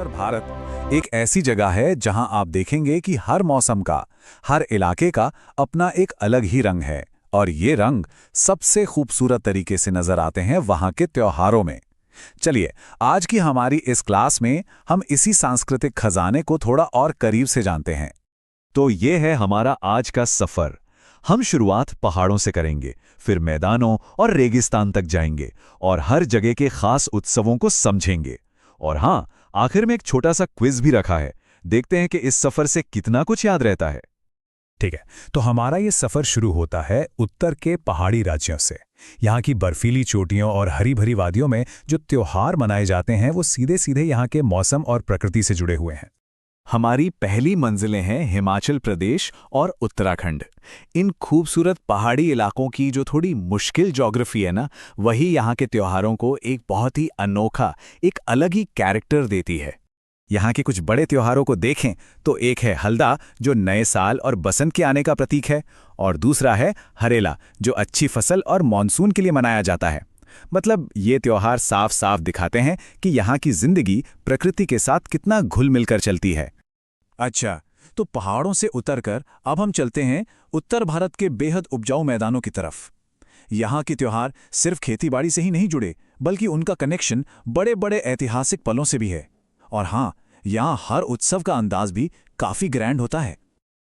उत्तर भारत एक ऐसी जगह है जहां आप देखेंगे कि हर मौसम का, हर इलाके का अपना एक अलग ही रंग है। और ये रंग सबसे खूबसूरत तरीके से नजर आते हैं वहां के त्योहारों में। चलिए, आज की हमारी इस क्लास में हम इसी सांस्कृतिक खजाने को थोड़ा और करीब से जानते हैं। तो ये है हमारा आज का सफर। हम शुरुआत पहाड़ों से करेंगे, फिर मैदानों और रेगिस्तान तक जाएंगे और हर जगह के खास उत्सवों को समझेंगे। और हाँ, आखिर में एक छोटा सा क्विज भी रखा है। देखते हैं कि इस सफर से कितना कुछ याद रहता है। ठीक है, तो हमारा ये सफर शुरू होता है उत्तर के पहाड़ी राज्यों से। यहाँ की बर्फीली चोटियों और हरी भरी वादियों में जो त्योहार मनाए जाते हैं वो सीधे सीधे यहाँ के मौसम और प्रकृति से जुड़े हुए हैं। हमारी पहली मंजिलें हैं हिमाचल प्रदेश और उत्तराखंड। इन खूबसूरत पहाड़ी इलाकों की जो थोड़ी मुश्किल ज्योग्राफी है ना, वही यहाँ के त्योहारों को एक बहुत ही अनोखा, एक अलग ही कैरेक्टर देती है। यहाँ के कुछ बड़े त्योहारों को देखें तो एक है हल्दा, जो नए साल और बसंत के आने का प्रतीक है, और दूसरा है हरेला, जो अच्छी फसल और मानसून के लिए मनाया जाता है। मतलब ये त्योहार साफ साफ दिखाते हैं कि यहाँ की जिंदगी प्रकृति के साथ कितना घुल मिलकर चलती है। अच्छा, तो पहाड़ों से उतरकर अब हम चलते हैं उत्तर भारत के बेहद उपजाऊ मैदानों की तरफ। यहाँ के त्योहार सिर्फ खेतीबाड़ी से ही नहीं जुड़े, बल्कि उनका कनेक्शन बड़े बड़े ऐतिहासिक पलों से भी है। और हाँ, यहाँ हर उत्सव का अंदाज भी काफी ग्रैंड होता है।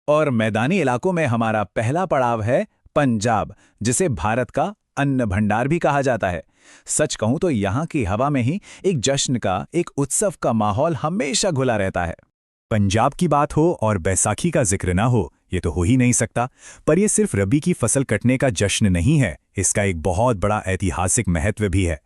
और मैदानी इलाकों में हमारा पहला पड़ाव है पंजाब, जिसे भारत का अन्न भंडार भी कहा जाता है। सच कहूं तो यहाँ की हवा में ही एक जश्न का, एक उत्सव का माहौल हमेशा घुला रहता है। पंजाब की बात हो और बैसाखी का जिक्र ना हो, ये तो हो ही नहीं सकता। पर ये सिर्फ रबी की फसल कटने का जश्न नहीं है, इसका एक बहुत बड़ा ऐतिहासिक महत्व भी है।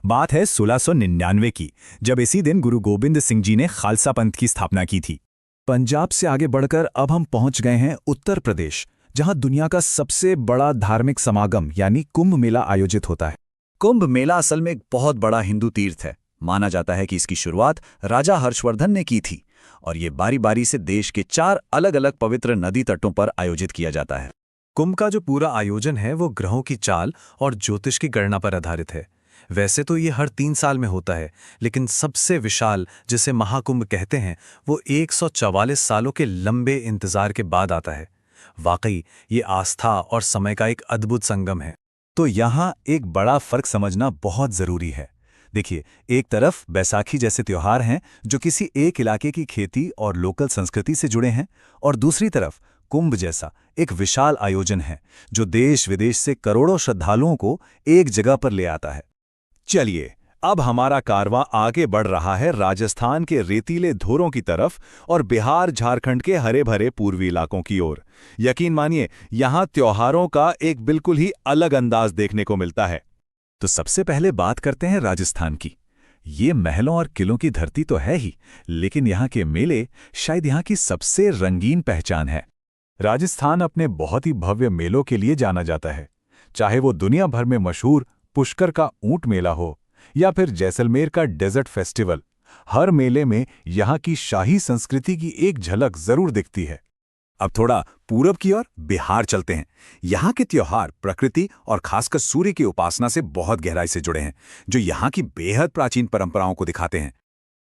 बात है 1699 की, जब इसी दिन गुरु गोबिंद सिंह जी ने खालसा पंथ की स्थापना की थी। पंजाब से आगे बढ़कर अब हम पहुंच गए हैं उत्तर प्रदेश, जहां दुनिया का सबसे बड़ा धार्मिक समागम यानी कुंभ मेला आयोजित होता है। कुंभ मेला असल में एक बहुत बड़ा हिंदू तीर्थ है। माना जाता है कि इसकी शुरुआत राजा हर्षवर्धन ने की थी, और ये बारी बारी से देश के 4 अलग अलग पवित्र नदी तटों पर आयोजित किया जाता है। कुंभ का जो पूरा आयोजन है वो ग्रहों की चाल और ज्योतिष की गणना पर आधारित है। वैसे तो ये हर 3 साल में होता है, लेकिन सबसे विशाल, जिसे महाकुंभ कहते हैं, वो 144 सालों के लंबे इंतजार के बाद आता है। वाकई ये आस्था और समय का एक अद्भुत संगम है। तो यहाँ एक बड़ा फर्क समझना बहुत जरूरी है। देखिए, एक तरफ बैसाखी जैसे त्योहार हैं जो किसी एक इलाके की खेती और लोकल संस्कृति से जुड़े हैं, और दूसरी तरफ कुंभ जैसा एक विशाल आयोजन है जो देश विदेश से करोड़ों श्रद्धालुओं को एक जगह पर ले आता है। चलिए, अब हमारा कारवां आगे बढ़ रहा है राजस्थान के रेतीले धोरों की तरफ और बिहार झारखंड के हरे भरे पूर्वी इलाकों की ओर। यकीन मानिए, यहाँ त्योहारों का एक बिल्कुल ही अलग अंदाज देखने को मिलता है। तो सबसे पहले बात करते हैं राजस्थान की। ये महलों और किलों की धरती तो है ही, लेकिन यहाँ के मेले शायद यहाँ की सबसे रंगीन पहचान है। राजस्थान अपने बहुत ही भव्य मेलों के लिए जाना जाता है। चाहे वो दुनिया भर में मशहूर पुष्कर का ऊंट मेला हो या फिर जैसलमेर का डेजर्ट फेस्टिवल, हर मेले में यहाँ की शाही संस्कृति की एक झलक जरूर दिखती है। अब थोड़ा पूरब की ओर बिहार चलते हैं। यहाँ के त्योहार प्रकृति और खासकर सूर्य की उपासना से बहुत गहराई से जुड़े हैं, जो यहाँ की बेहद प्राचीन परंपराओं को दिखाते हैं।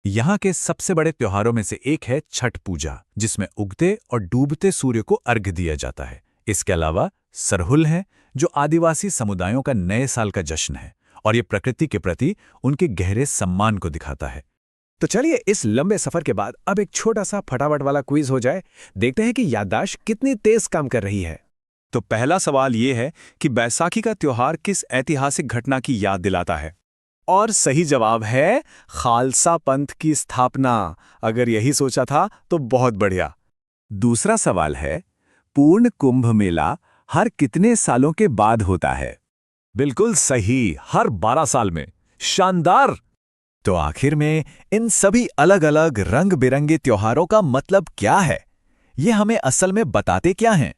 यहाँ के सबसे बड़े त्योहारों में से एक है छठ पूजा, जिसमें उगते और डूबते सूर्य को अर्घ्य दिया जाता है। इसके अलावा सरहुल है, जो आदिवासी समुदायों का नए साल का जश्न है, और ये प्रकृति के प्रति उनके गहरे सम्मान को दिखाता है। तो चलिए, इस लंबे सफर के बाद अब एक छोटा सा फटाफट वाला क्विज हो जाए। देखते हैं कि याददाश्त कितनी तेज काम कर रही है। तो पहला सवाल ये है कि बैसाखी का त्योहार किस ऐतिहासिक घटना की याद दिलाता है? और सही जवाब है खालसा पंथ की स्थापना। अगर यही सोचा था तो बहुत बढ़िया। दूसरा सवाल है, पूर्ण कुंभ मेला हर कितने सालों के बाद होता है? बिल्कुल सही, हर 12 साल में। शानदार। तो आखिर में इन सभी अलग अलग रंग बिरंगे त्योहारों का मतलब क्या है? ये हमें असल में बताते क्या हैं?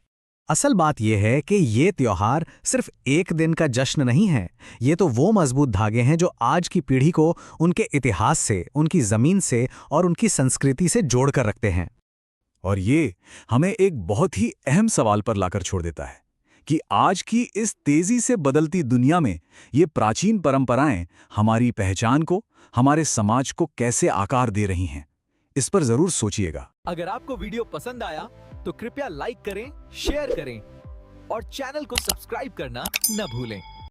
असल बात यह है कि ये त्योहार सिर्फ एक दिन का जश्न नहीं है। ये तो वो मजबूत धागे हैं जो आज की पीढ़ी को उनके इतिहास से, उनकी जमीन से और उनकी संस्कृति से जोड़कर रखते हैं। और ये हमें एक बहुत ही अहम सवाल पर लाकर छोड़ देता है कि आज की इस तेजी से बदलती दुनिया में ये प्राचीन परंपराएं हमारी पहचान को, हमारे समाज को कैसे आकार दे रही हैं। इस पर जरूर सोचिएगा। अगर आपको वीडियो पसंद आया तो कृपया लाइक करें, शेयर करें और चैनल को सब्सक्राइब करना न भूलें।